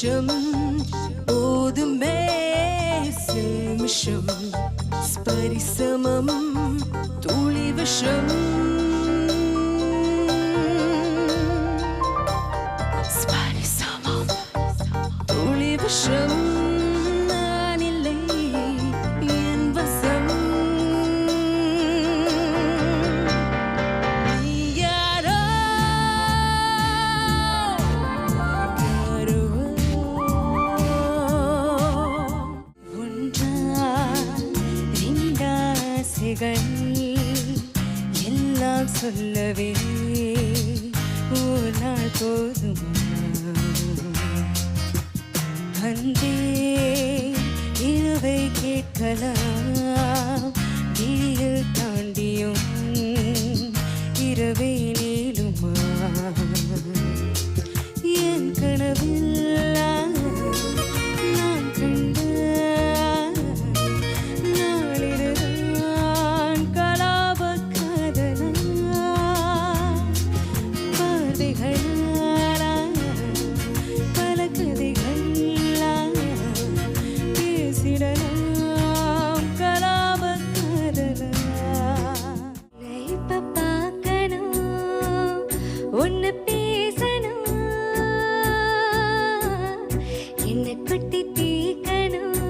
நிமிஷம் போதுமே நிமிஷம் ஸ்பரிசமம் துளி விஷம் ஸ்பரிசமம் துளி விஷம் நானில்லை என் வசம் யாரோ யாரோ ஒன்றா ரெண்டாசைகள் எல்லாம் சொல்லவே ஒரு நாள் போதுமா அன்பே இரவை கேட்கலாம் விழியில் தாண்டியும் இரவை நீளுமா என் கனவில் நான் கண்ட நாளில்தான் கலாப காதலா வார்த்தைகளா பல கதைகளா பேசிடலாம் கலாப காதலா இப்ப பார்க்கணும் ஒன்னு பேசணும் என்ன கொட்டி தீக்கணும்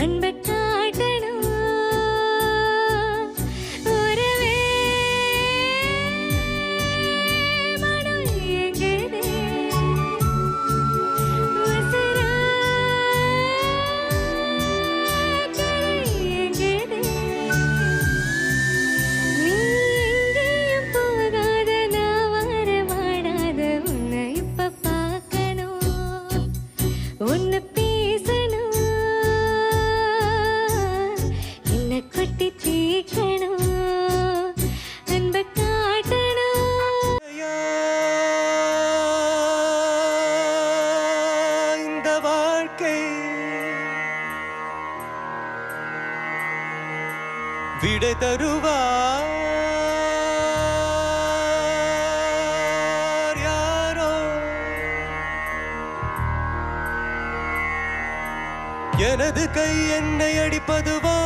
அன்பை காட்டணும் ஒருவே மனம் எங்குதே உசுரா கரையேங்குதே நீ எங்கேயும் போகாத நான் வர மாடாத உன்னை இப்ப பார்க்கணும் ஒன்னு பேசணும் என்ன கொட்டி தீக்கணும் அன்பை காட்டணும் இந்த வாழ்க்கை விடை தருவார் யாரோ எனது கை என்னை அடிப்பதுவோ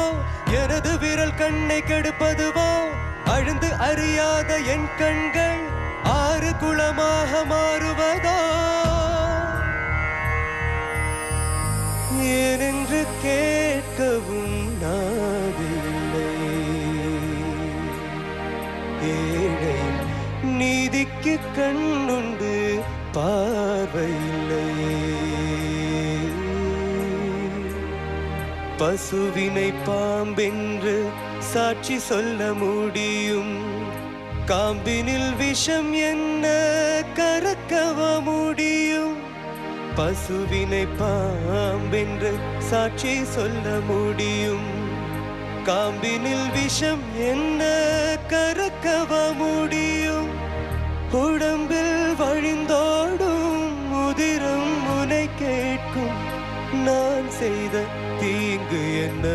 எனது விரல் கண்ணை கெடுப்பதுவோ அழுந்து அறியாத என் கண்கள் ஆறு குளமாக மாறுவதோ ஏனென்று கேட்கவும் நாதில்லை ஏழை நீதிக்கு கண்ணுண்டு பார்வையில்லை பசுவினை பாம்பென்று சாட்சி சொல்ல முடியும் காம்பினில் விஷம் என்ன கறக்கவ முடியும் பசுவினை பாம்பென்று சாட்சி சொல்ல முடியும் காம்பினில் விஷம் என்ன கறக்கவ முடியும் உடம்பில் வழிந்தோடும் உதிரம் முனை கேட்கும் நான் செய்த தீங்கு என்ன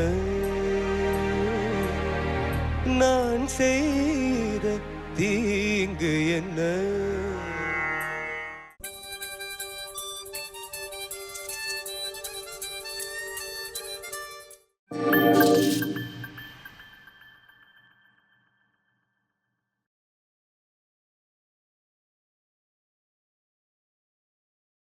நான் செய்த தீங்கு என்ன